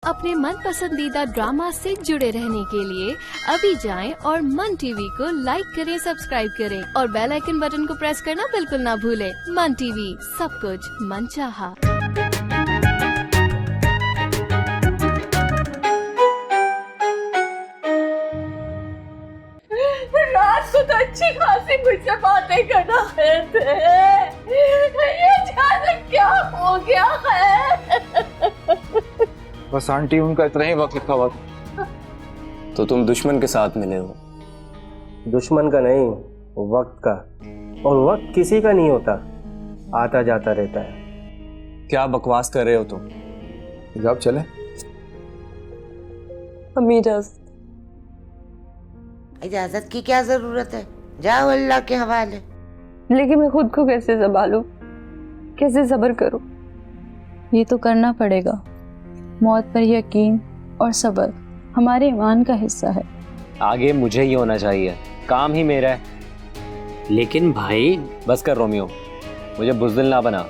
अपने मन पसंदीदा ड्रामा से जुड़े रहने के लिए अभी जाएं और मन टीवी को लाइक करें, सब्सक्राइब करें और बेल आइकन बटन को प्रेस करना बिल्कुल ना भूलें। मन टीवी, सब कुछ मनचाहा। रात को तो अच्छी खासी मुझसे बातें करना थे, ये अचानक क्या हो गया है? बस आंटी, उनका इतना ही वक्त लिखा हुआ था। तो तुम दुश्मन के साथ मिले हो? दुश्मन का नहीं, वक्त का। और वक्त किसी का नहीं होता, आता जाता रहता है। क्या बकवास कर रहे हो तुम? जब चले इजाजत की क्या जरूरत है, जाओ अल्लाह के हवाले। लेकिन मैं खुद को कैसे संभालूं, कैसे सब्र करूं? ये तो करना पड़ेगा। मौत पर यकीन और सब्र हमारे ईमान का हिस्सा है। आगे मुझे ही होना चाहिए, काम ही मेरा है। लेकिन भाई बस कर रोमियो, मुझे बुज़दिल ना बना।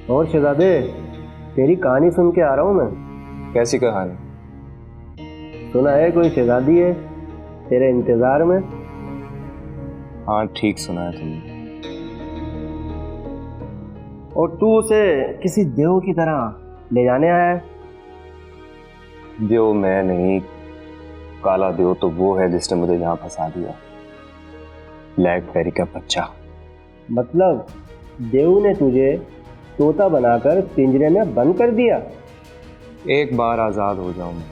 और शहजादे, तेरी कहानी सुन के आ रहा हूँ मैं। कैसी कहानी? सुना है कोई शहजादी है तेरे इंतजार में। हाँ ठीक सुना है तुमने। और तू उसे किसी देव की तरह ले जाने आया है। देव मैं नहीं, काला देव तो वो है जिसने मुझे यहाँ फंसा दिया। ब्लैक फेरी का बच्चा। मतलब देव ने तुझे तोता बनाकर पिंजरे में बंद कर दिया। एक बार आजाद हो जाऊं मैं,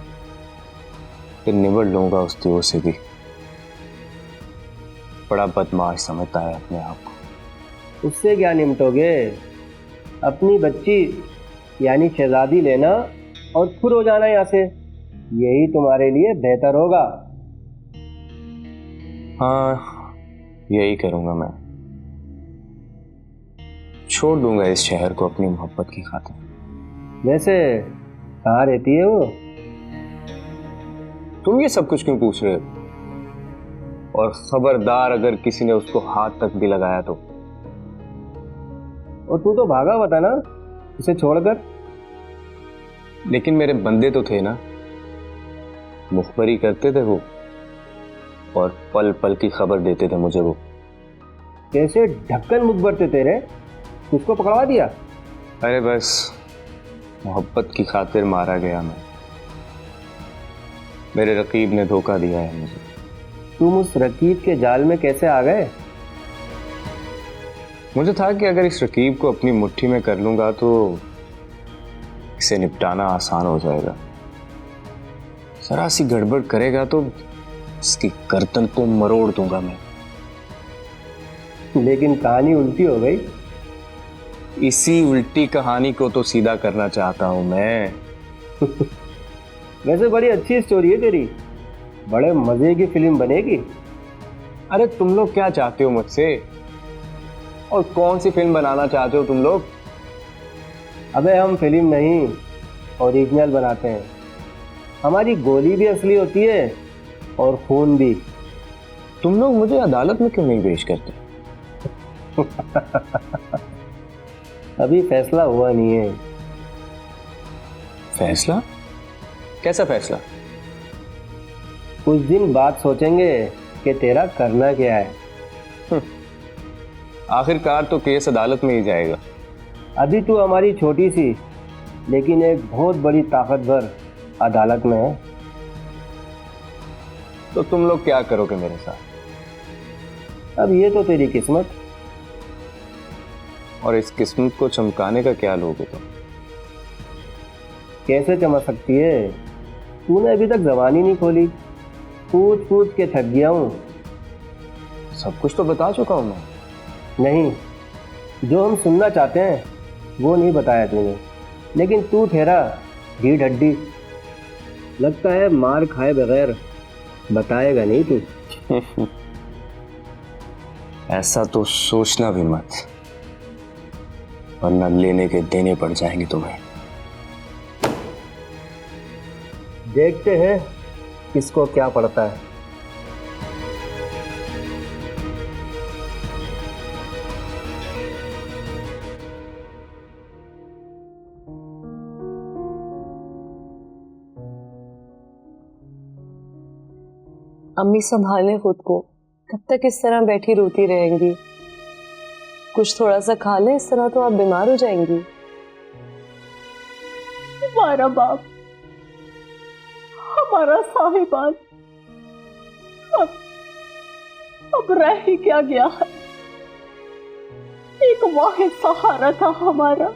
फिर निबड़ लूंगा उस देव से भी। बड़ा बदमाश समझता है अपने आप को। उससे क्या निपटोगे? अपनी बच्ची यानी शहजादी लेना और खुद हो जाना यहाँ से, यही तुम्हारे लिए बेहतर होगा। हाँ यही करूंगा मैं। छोड़ दूंगा इस शहर को अपनी मोहब्बत की खातिर। वैसे कहाँ रहती है वो? तुम ये सब कुछ क्यों पूछ रहे हो? और खबरदार अगर किसी ने उसको हाथ तक भी लगाया तो। और तू तो भागा हुआ था ना उसे छोड़कर। लेकिन मेरे बंदे तो थे ना, मुखबरी करते थे वो, और पल पल की खबर देते थे मुझे वो। कैसे ढक्कन मुखबर थे तेरे, उसको पकड़वा दिया? अरे बस मोहब्बत की खातिर मारा गया मैं। मेरे रकीब ने धोखा दिया है मुझे। तुम उस रकीब के जाल में कैसे आ गए? मुझे था कि अगर इस रकीब को अपनी मुट्ठी में कर लूंगा तो इसे निपटाना आसान हो जाएगा। जरा सी गड़बड़ करेगा तो इसकी गर्दन को मरोड़ दूंगा मैं। लेकिन कहानी उल्टी हो गई। इसी उल्टी कहानी को तो सीधा करना चाहता हूं मैं। वैसे बड़ी अच्छी स्टोरी है तेरी, बड़े मजे की फिल्म बनेगी। अरे तुम लोग क्या चाहते हो मुझसे, और कौन सी फिल्म बनाना चाहते हो तुम लोग? अबे हम फिल्म नहीं, ओरिजिनल बनाते हैं। हमारी गोली भी असली होती है और खून भी। तुम लोग मुझे अदालत में क्यों नहीं पेश करते? अभी फैसला हुआ नहीं है। फैसला? कैसा फैसला? कुछ दिन बाद सोचेंगे कि तेरा करना क्या है। आखिरकार तो केस अदालत में ही जाएगा। अभी तू हमारी छोटी सी लेकिन एक बहुत बड़ी ताकतवर अदालत में है। तो तुम लोग क्या करोगे मेरे साथ? अब ये तो तेरी किस्मत। और इस किस्मत को चमकाने का क्या लोगे तुम? कैसे चमक सकती है? तूने अभी तक जबान ही नहीं खोली। पूछ पूछ के थक गया हूँ। सब कुछ तो बता चुका हूं मैं। नहीं, जो हम सुनना चाहते हैं वो नहीं बताया तूने। लेकिन तू ठहरा ढीठ हड्डी, लगता है मार खाए बगैर बताएगा नहीं तू। ऐसा तो सोचना भी मत, वरना लेने के देने पड़ जाएंगे तुम्हें। देखते हैं किसको क्या पड़ता है। अम्मी संभालें खुद को, कब तक इस तरह बैठी रोती रहेंगी? कुछ थोड़ा सा खा लें, इस तरह तो आप बीमार हो जाएंगी। हमारा बाप, हमारा साहिबान अब रह ही क्या गया है। एक वाहिद सहारा था हमारा,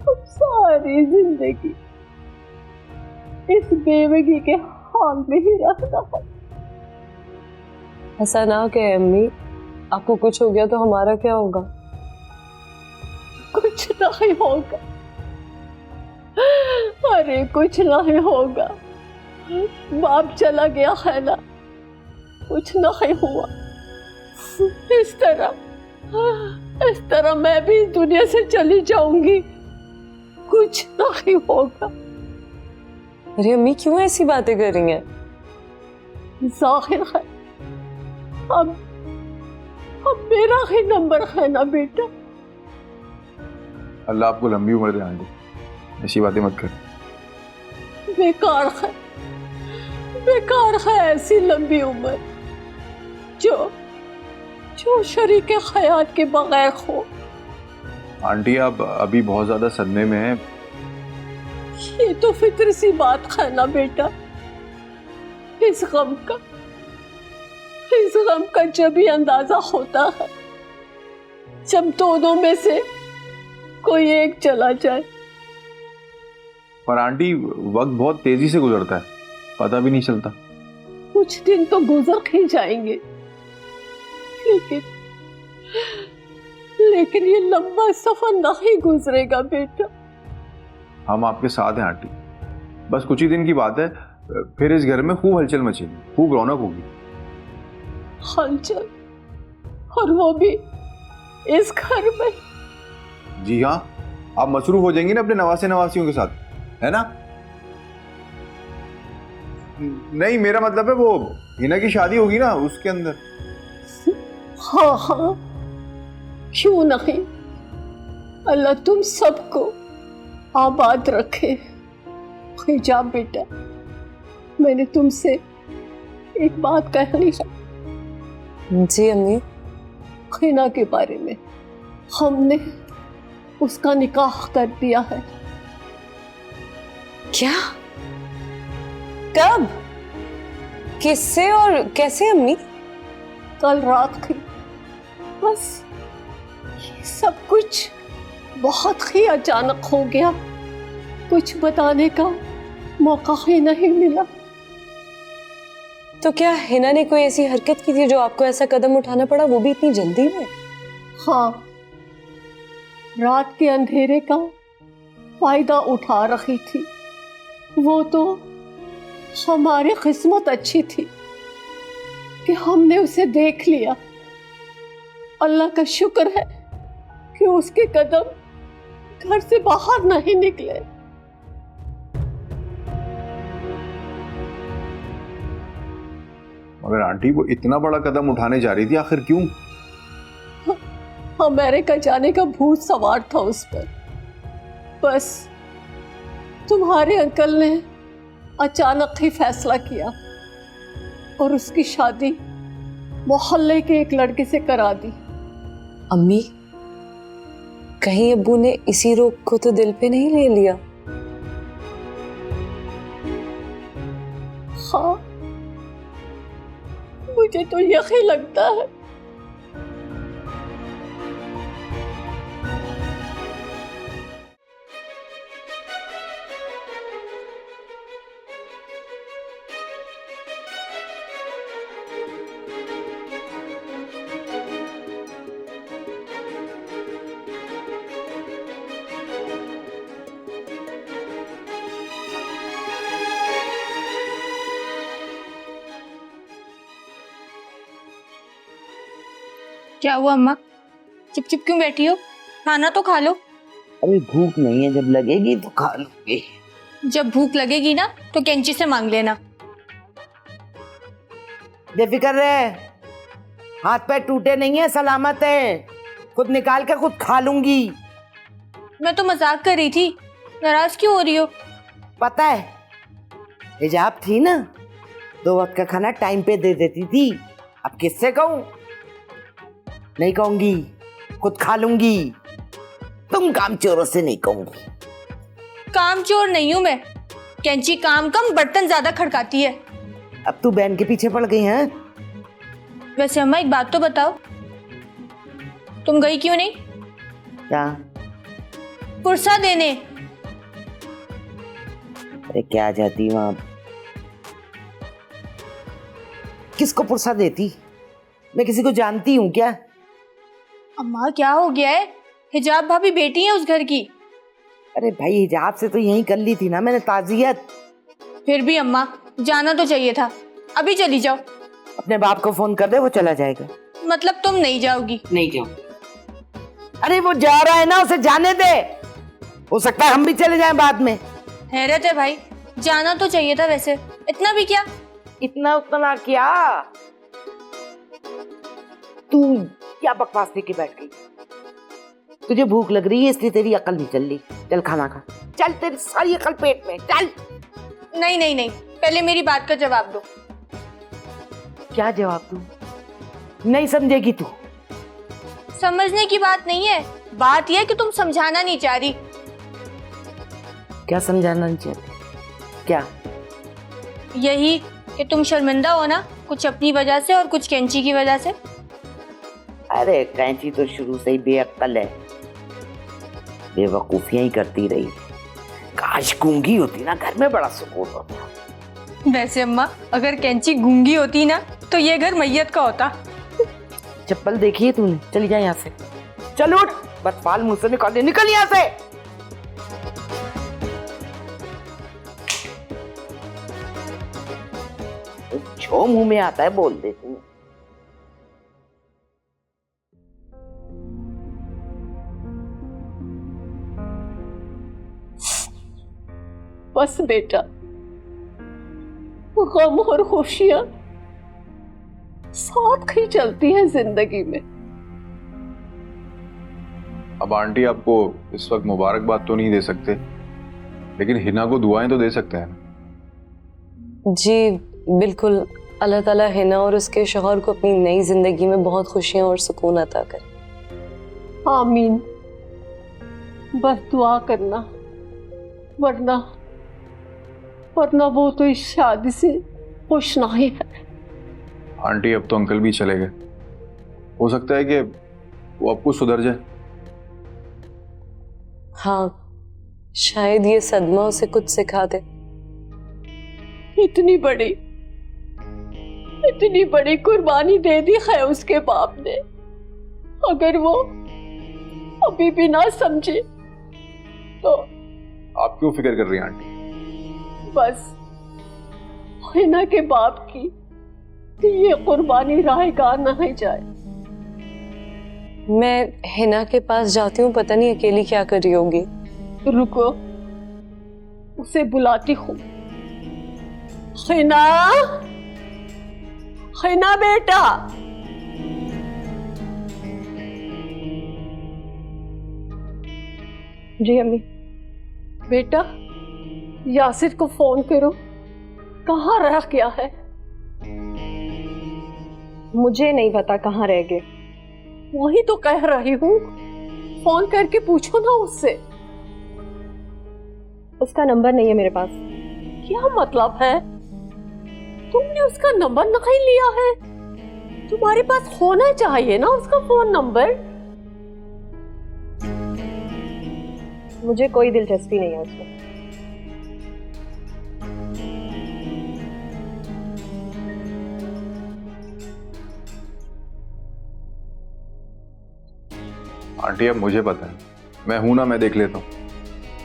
अब सारी जिंदगी इस बेवगी के हाल में ही रहना है। ऐसा ना कहे अम्मी, आपको कुछ हो गया तो हमारा क्या होगा? कुछ नहीं होगा, अरे कुछ नहीं होगा। बाप चला गया है ना, कुछ नहीं हुआ। इस तरह मैं भी इस दुनिया से चली जाऊंगी, कुछ नहीं होगा। अरे अम्मी क्यों ऐसी बातें कर रही हैं? जाहिर है अब मेरा ही नंबर है ना बेटा। अल्लाह आपको लंबी उम्र दे आंटी, ऐसी बातें मत कर। बेकार है ऐसी लंबी उम्र जो शरीक हयात के बगैर हो। आंटी आप अभी बहुत ज्यादा सदमे में हैं। ये तो फिक्र सी बात है ना बेटा। इस गम का जब ही अंदाजा होता है जब दोनों में से कोई एक चला जाए। पर आंटी वक्त बहुत तेजी से गुजरता है, पता भी नहीं चलता। कुछ दिन तो गुजर ही जाएंगे, लेकिन ये लंबा सफर नहीं गुजरेगा बेटा। हम आपके साथ हैं आंटी, बस कुछ ही दिन की बात है, फिर इस घर में खूब हलचल मचेगी, खूब रौनक होगी। हलचल, और वो भी इस घर में। जी हाँ, आप मसरूफ हो जाएंगी ना अपने नवासे नवासियों के साथ, है ना? नहीं, मेरा मतलब है वो हिना की शादी होगी ना, उसके अंदर। हाँ, क्यों नहीं। अल्लाह तुम सबको आबाद रखे। हिजाब बेटा, मैंने तुमसे एक बात कहनी है। जी अम्मी। हिना के बारे में हमने उसका निकाह कर दिया है। क्या? कब? किससे और कैसे अम्मी? कल रात की। बस ये सब कुछ बहुत ही अचानक हो गया, कुछ बताने का मौका ही नहीं मिला। तो क्या हिना ने कोई ऐसी हरकत की थी जो आपको ऐसा कदम उठाना पड़ा, वो भी इतनी जल्दी में? हाँ, रात के अंधेरे का फायदा उठा रही थी। वो तो हमारी किस्मत अच्छी थी कि हमने उसे देख लिया। अल्लाह का शुक्र है कि उसके कदम घर से बाहर नहीं निकले। मगर आंटी वो इतना बड़ा कदम उठाने जा रही थी, आखिर क्यों? अमेरिका जाने का भूत सवार था उस पर। बस तुम्हारे अंकल ने अचानक ही फैसला किया और उसकी शादी मोहल्ले के एक लड़के से करा दी। अम्मी, कहीं अब्बू ने इसी रोग को तो दिल पे नहीं ले लिया? हाँ, मुझे तो यही लगता है। क्या हुआ अम्मा, चुप चुप क्यों बैठी हो? खाना तो खा लो। अभी भूख नहीं है, जब लगेगी तो खा लूंगी। जब भूख लगेगी ना तो कैंची से मांग लेना। बेफिक्र रहे, हाथ पैर टूटे नहीं है, सलामत है, खुद निकाल कर खुद खा लूंगी। मैं तो मजाक कर रही थी, नाराज क्यों हो रही हो? पता है, हिजाब थी ना, 2 वक्त का खाना टाइम पे दे देती थी। अब किससे कहूं? नहीं कहूंगी, खुद खा लूंगी। तुम काम चोरों से नहीं कहूंगी। काम चोर नहीं हूं मैं, कैंची काम कम बर्तन ज्यादा खड़काती है। अब तू बहन के पीछे पड़ गई है। वैसे अम्मा एक बात तो बताओ, तुम गई क्यों नहीं क्या? पुरसा देने? अरे क्या जाती वहां, किसको पुरसा देती? मैं किसी को जानती हूँ क्या? अम्मा क्या हो गया है? हिजाब भाभी बेटी है उस घर की। अरे भाई हिजाब से तो यहीं कर ली थी ना मैंने ताजियत। फिर भी अम्मा जाना तो चाहिए था, अभी चली जाओ। अपने बाप को फोन कर दे, वो चला जाएगा। मतलब तुम नहीं जाओगी? नहीं जाऊँ। अरे वो जा रहा है ना, उसे जाने दे, हो सकता है हम भी चले जाएं बाद में। हैरत है भाई, जाना तो चाहिए था वैसे, इतना भी क्या? इतना उतना क्या? तू क्या बकवास लेके बैठ गई? तुझे भूख लग रही है इसलिए तेरी अकल नहीं चल रही। चल खाना खा, चल, तेरी सारी अकल पेट में, चल। नहीं नहीं नहीं, पहले मेरी बात का जवाब दो। क्या जवाब दूं? नहीं समझेगी तू। समझने की बात नहीं है, बात यह है कि तुम समझाना नहीं चाह रही। क्या समझाना नहीं चाहती? क्या? यही कि तुम शर्मिंदा हो ना, कुछ अपनी वजह से और कुछ कैंची की वजह से। अरे कैंची तो शुरू से ही बेअक्ल है, बेवकूफियां ही करती रही। काश गूंगी होती ना, घर में बड़ा सुकून होता। वैसे अम्मा अगर कैंची गूंगी होती ना तो ये घर मैयत का होता। चप्पल देखी है तूने? चली जा यहाँ से, चल उठ, बदफाल मुंह से निकाल दे, निकल यहाँ से। जो मुंह में आता है बोल देती हूँ। बस बेटा, गम और खुशियां साथ ही चलती हैं जिंदगी में। अब आंटी आपको इस वक्त मुबारकबाद तो नहीं दे सकते, लेकिन हिना को दुआएं तो दे सकते हैं ना। जी बिल्कुल, अल्लाह ताला हिना और उसके शौहर को अपनी नई जिंदगी में बहुत खुशियां और सुकून अता करे। आमीन। बस दुआ करना, वरना वो तो इस शादी से खुश नहीं है। आंटी अब तो अंकल भी चले गए, हो सकता है कि वो आपको सुधर जाए। हाँ, शायद ये सदमा उसे कुछ सिखा दे। इतनी बड़ी कुर्बानी दे दी है उसके बाप ने, अगर वो अभी भी ना समझे तो। आप क्यों फिक्र कर रही हैं आंटी? बस हिना के बाप की ये कुर्बानी राहेगार न हो जाए। मैं हिना के पास जाती हूँ, पता नहीं अकेली क्या कर रही होगी। रुको, उसे बुलाती हूँ। हिना, हिना बेटा। जी अम्मी। बेटा यासिर को फोन करो, कहाँ रह गया है? मुझे नहीं पता कहाँ रह गए। वही तो कह रही हूँ, फोन करके पूछो ना उससे। उसका नंबर नहीं है मेरे पास। क्या मतलब है? तुमने उसका नंबर नहीं लिया है? तुम्हारे पास होना चाहिए ना उसका फोन नंबर। मुझे कोई दिलचस्पी नहीं है उसमें। आंटी अब मुझे पता है, मैं हूं ना, मैं देख लेता हूँ।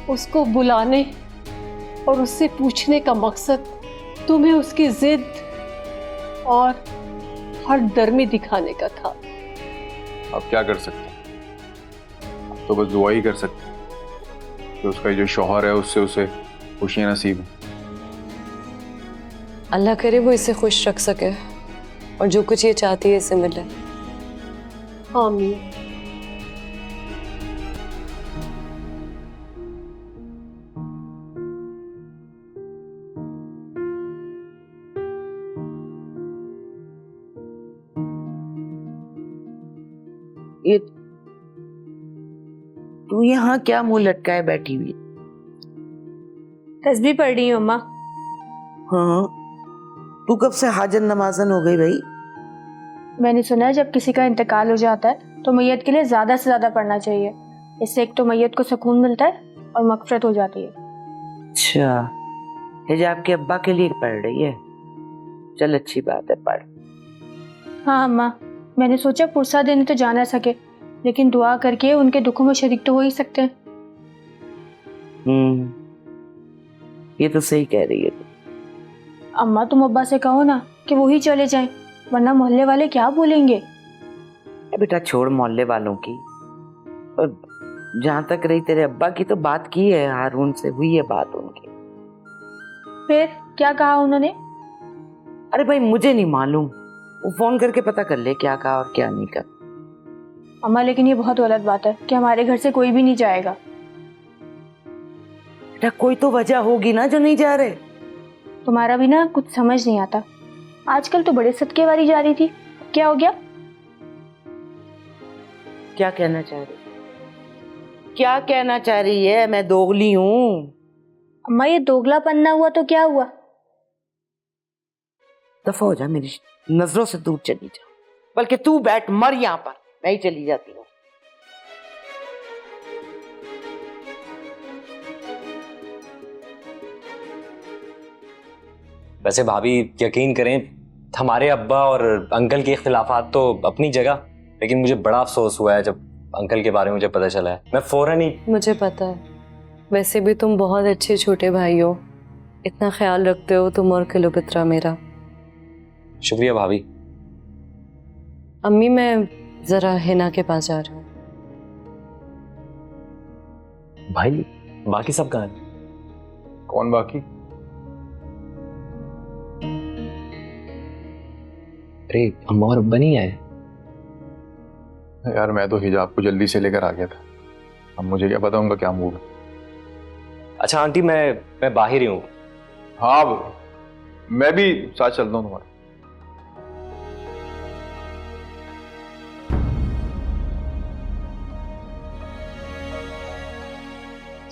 उसको बुलाने और उससे पूछने का मकसद तुम्हें उसकी जिद और हठधर्मी दिखाने का था। अब क्या कर सकते हैं? अब तो बस दुआ ही कर सकते हैं कि उसका जो शौहर है उससे उसे खुशियां नसीब हैं। अल्लाह करे वो इसे खुश रख सके और जो कुछ ये चाहती है इसे मिले। आमीन। ये तू यहाँ क्या मुंह लटकाए बैठी हुई? तस्बीह पढ़ रही हूँ अम्मा। हाँ, तू कब से हाजन नमाजन हो गई भाई? मैंने सुना है जब किसी का इंतकाल हो जाता है तो मैयत के लिए ज्यादा से ज्यादा पढ़ना चाहिए। इससे एक तो मैयत को सुकून मिलता है और मगफरत हो जाती है। अच्छा, हिजाब के अब्बा के लिए पढ़ रही है? चल अच्छी बात है, पढ़। हाँ अम्मा, मैंने सोचा पुरसा देने तो जा ना सके, लेकिन दुआ करके उनके दुखों में शरीक तो हो ही सकते हैं। ये तो सही कह रही है तू। अम्मा तुम अब्बा से कहो ना कि वो ही चले जाएं, वरना मोहल्ले वाले क्या बोलेंगे। बेटा छोड़ मोहल्ले वालों की, और जहाँ तक रही तेरे अब्बा की तो बात की है, हारून से हुई है बात उनकी। फिर क्या कहा उन्होंने? अरे भाई मुझे नहीं मालूम, वो फोन करके पता कर ले क्या कहा और क्या नहीं कहा। अम्मा लेकिन ये बहुत गलत बात है कि हमारे घर से कोई भी नहीं जाएगा। बेटा कोई तो वजह होगी ना जो नहीं जा रहे। तुम्हारा भी ना कुछ समझ नहीं आता। आजकल तो बड़े सदके वाली जा रही थी, क्या हो गया? क्या कहना चाह रही, क्या कहना चाह रही है? मैं दोगली हूँ? अम्मा ये दोगलापन ना हुआ तो क्या हुआ? दफा हो जा, मेरी नजरों से दूर चली जा। बल्कि तू बैठ मर यहाँ पर, मैं ही चली जाती हूँ। वैसे भाभी यकीन करें, हमारे अब्बा और अंकल के इख्तिलाफात तो अपनी जगह, लेकिन मुझे बड़ा अफसोस हुआ है जब अंकल के बारे में मुझे पता चला है। मैं फौरन ही। मुझे पता है, वैसे भी तुम बहुत अच्छे छोटे भाई हो, इतना ख्याल रखते हो तुम और किलोबित्रा मेरा। शुक्रिया भाभी। अम्मी मैं जरा हिना के पास जा रही हूँ। भाई बाकी सब कहाँ हैं? कौन बाकी? अरे अम्मा और अब्बा नहीं आए? यार मैं तो हिजाब को जल्दी से लेकर आ गया था, अब मुझे क्या पता उनका क्या मूड है। अच्छा आंटी मैं बाहर ही हूँ। हाँ मैं भी साथ चलता हूँ तुम्हारा।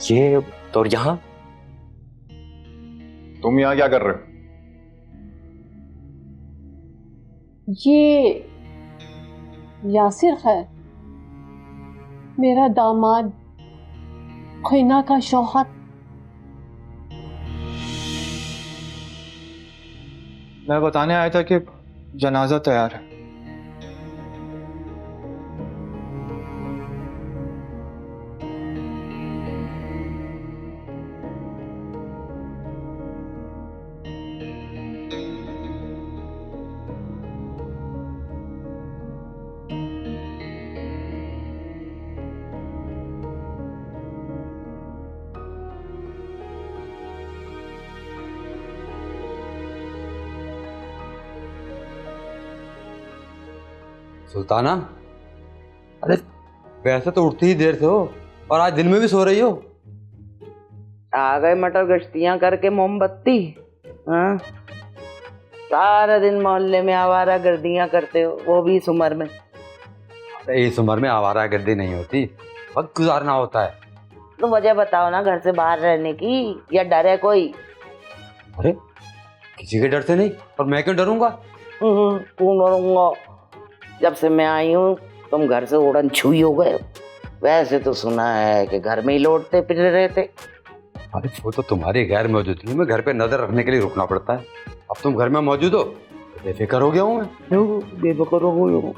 ये तो यहाँ तुम यहाँ क्या कर रहे हो? ये यासिर है, मेरा दामाद, खैना का शौहर। मैं बताने आया था कि जनाजा तैयार है। सुल्ताना, अरे वैसे तो उठती ही देर से हो और आज दिन में भी सो रही हो। आ गए मटर गश्तियां करके मोमबत्ती। हाँ, सारा दिन मोहल्ले में आवारा गर्दियां करते हो, वो भी इस उम्र में। अरे इस उम्र में आवारा गर्दी नहीं होती, वक्त गुजारना होता है। तो वजह बताओ ना घर से बाहर रहने की, या डर है कोई? अरे किसी के डर से नहीं, और मैं क्यों डरूंगा? क्यों डरूंगा? जब से मैं आई हूँ तुम घर से उड़न छुई हो गए। वैसे तो सुना है कि घर में ही लौटते फिर रहे थे। अरे वो तो तुम्हारी गैर मौजूदगी में घर पे नजर रखने के लिए रुकना पड़ता है। अब तुम घर में मौजूद हो, बेफिक्र हो गया हूँ मैं। बेफिक्र हो गई हो?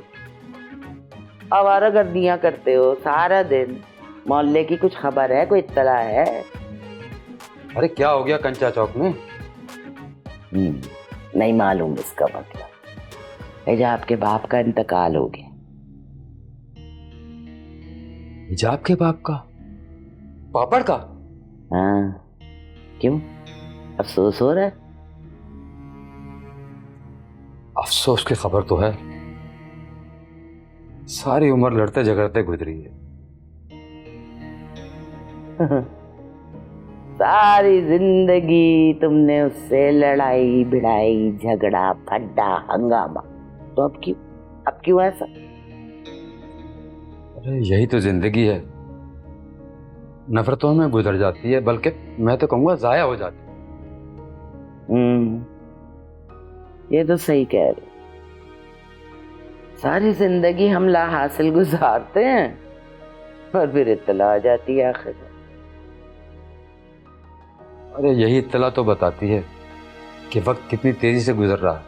आवारा गर्दियां करते हो सारा दिन, मोहल्ले की कुछ खबर है, कोई इत्तला है? अरे क्या हो गया कंचा चौक में? नहीं मालूम इसका मतलब। हिजाब के बाप का इंतकाल हो गया। हिजाब के बाप का? पापड़ का? हाँ। क्यों, अफसोस हो रहा है? अफसोस की खबर तो है, सारी उम्र लड़ते झगड़ते गुजरी है। सारी जिंदगी तुमने उससे लड़ाई भिड़ाई, झगड़ा फड्डा हंगामा, तो अब क्यों ऐसा? अरे यही तो जिंदगी है, नफरतों में गुजर जाती है, बल्कि मैं तो कहूंगा जाया हो जाती है। ये तो सही कह रहे। सारी जिंदगी हम ला हासिल गुजारते हैं और फिर इत्तला आ जाती है आखिर। अरे यही इत्तला तो बताती है कि वक्त कितनी तेजी से गुजर रहा है।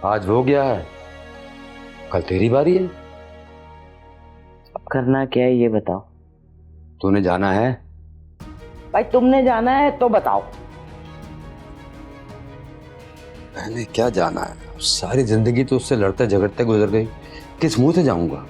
आज हो गया है, कल तेरी बारी है। अब करना क्या है ये बताओ। तूने जाना है? भाई तुमने जाना है तो बताओ। मैंने क्या जाना है, सारी जिंदगी तो उससे लड़ते झगड़ते गुजर गई, किस मुंह से जाऊंगा?